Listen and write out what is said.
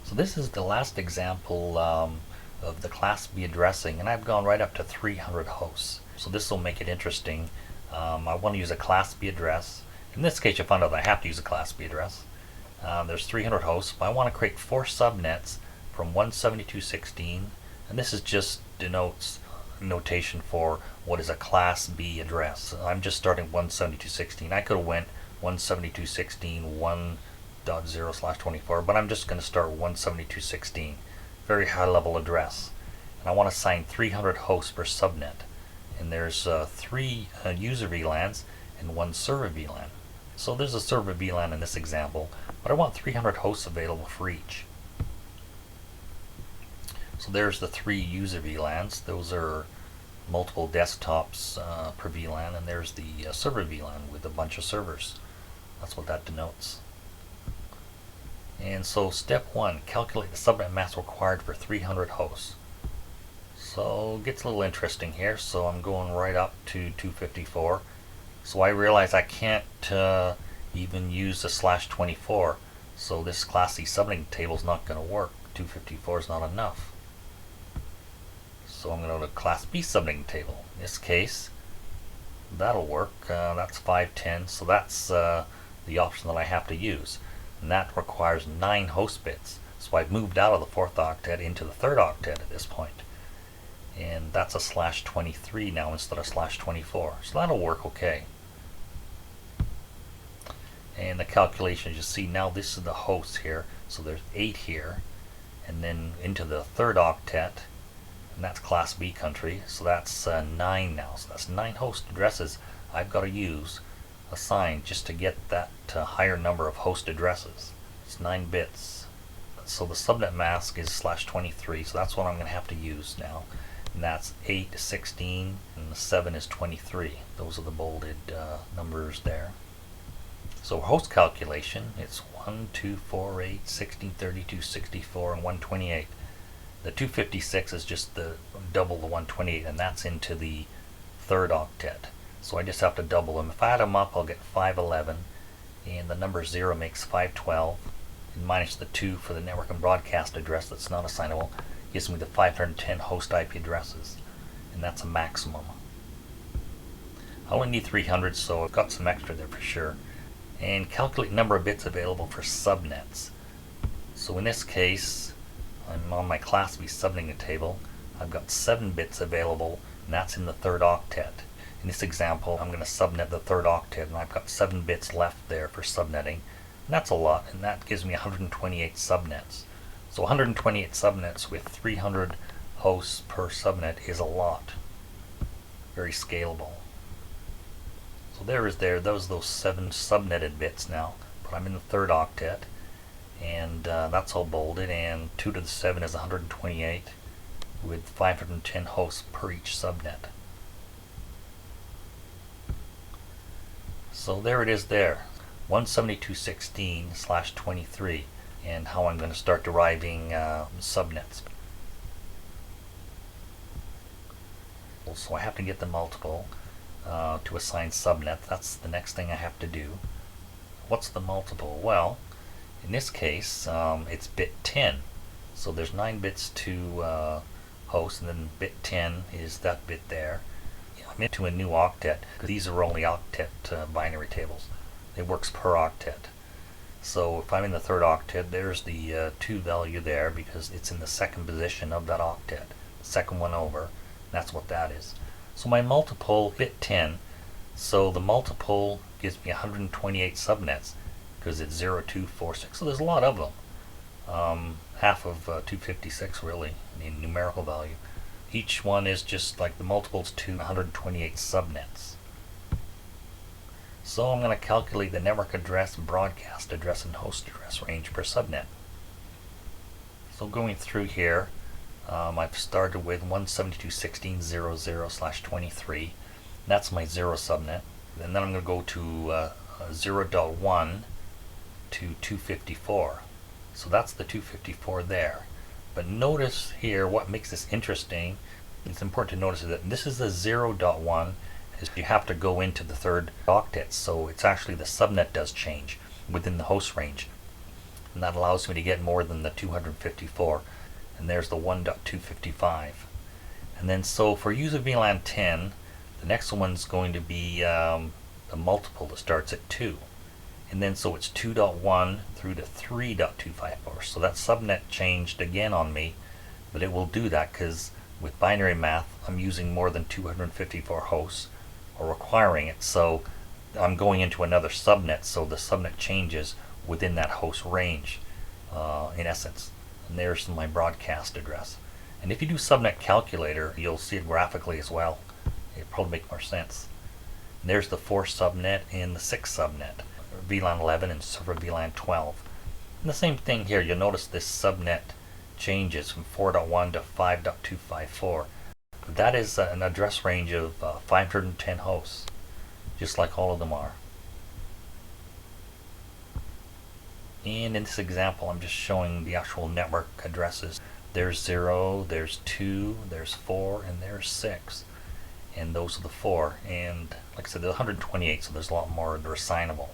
So this is the last example of the Class B addressing, and I've gone right up to 300 hosts. So this will make it interesting. I want to use a Class B address. In this case, you'll find out that I have to use a Class B address. There's 300 hosts, but I want to create 4 subnets from 172.16, and this is just denotes notation for what is a Class B address. I'm just starting 172.16. I could have went 172.16 1.0/24, but I'm just going to start 172.16. Very high level address. And I want to assign 300 hosts per subnet. And there's 3 user VLANs and 1 server VLAN. So there's a server VLAN in this example, but I want 300 hosts available for each. So there's the 3 user VLANs. Those are multiple desktops per VLAN, and there's the server VLAN with a bunch of servers. That's what that denotes. And so step 1, calculate the subnet mask required for 300 hosts. So it gets a little interesting here, so I'm going right up to 254. So I realize I can't even use the /24, so this Class C subnetting table is not going to work. 254 is not enough. So I'm going to go to Class B subnetting table. In this case, that'll work. That's 510, so that's the option that I have to use. And that requires 9 host bits. So I've moved out of the 4th octet into the 3rd octet at this point. And that's a /23 now instead of /24. So that'll work okay. And the calculations, you see now this is the hosts here. So there's 8 here. And then into the 3rd octet. And that's Class B country. So that's 9 now. So that's 9 host addresses I've got to use assigned just to get that higher number of host addresses. It's 9 bits. So the subnet mask is /23, so that's what I'm going to have to use now. And that's 8, 16, and the 7 is 23. Those are the bolded numbers there. So host calculation, it's 1, 2, 4, 8, 16, 32, 64, and 128. The 256 is just the double the 128, and that's into the 3rd octet. So I just have to double them. If I add them up, I'll get 511, and the number 0 makes 512, and minus the 2 for the network and broadcast address that's not assignable gives me the 510 host IP addresses, and that's a maximum. I only need 300, so I've got some extra there for sure. And calculate number of bits available for subnets. So in this case, I'm on my Class B subnetting table. I've got 7 bits available, and that's in the 3rd octet. In this example, I'm going to subnet the 3rd octet, and I've got 7 bits left there for subnetting. And that's a lot, and that gives me 128 subnets. So 128 subnets with 300 hosts per subnet is a lot. Very scalable. So those 7 subnetted bits now, but I'm in the 3rd octet, and that's all bolded, and 2 to the 7 is 128 with 510 hosts per each subnet. So there it is there, 172.16/23, and how I'm going to start deriving subnets. So I have to get the multiple to assign subnet. That's the next thing I have to do. What's the multiple? Well, in this case, it's bit 10. So there's 9 bits to host, and then bit 10 is that bit there. I'm into a new octet, because these are only octet binary tables. It works per octet. So if I'm in the 3rd octet, there's the 2 value there, because it's in the 2nd position of that octet. Second one over, that's what that is. So my multiple, bit 10, so the multiple gives me 128 subnets, because it's 0, 2, 4, 6. So there's a lot of them. Half of 256 really, in numerical value. Each one is just like the multiples to 128 subnets. So I'm going to calculate the network address, broadcast address, and host address range per subnet. So going through here, I've started with 172.16.00/23. That's my 0 subnet. And then I'm going to go to 0.1 to 254. So that's the 254 there. But notice here what makes this interesting. It's important to notice that this is the 0.1, is you have to go into the 3rd octet. So it's actually the subnet does change within the host range. and that allows me to get more than the 254. And there's the 1.255. And then so for user VLAN 10, the next one's going to be the multiple that starts at 2. And then so it's 2.1 through to 3.254. So that subnet changed again on me, but it will do that because with binary math I'm using more than 254 hosts, or requiring it, so I'm going into another subnet, so the subnet changes within that host range in essence. And there's my broadcast address. And if you do subnet calculator, you'll see it graphically as well. It'll probably make more sense. And there's the 4 subnet and the 6 subnet, VLAN 11 and server VLAN 12. And the same thing here, you'll notice this subnet changes from 4.1 to 5.254. That is an address range of 510 hosts, just like all of them are. And in this example, I'm just showing the actual network addresses. There's 0, there's 2, there's 4, and there's 6. And those are the 4. And like I said, there's 128, so there's a lot more that are assignable.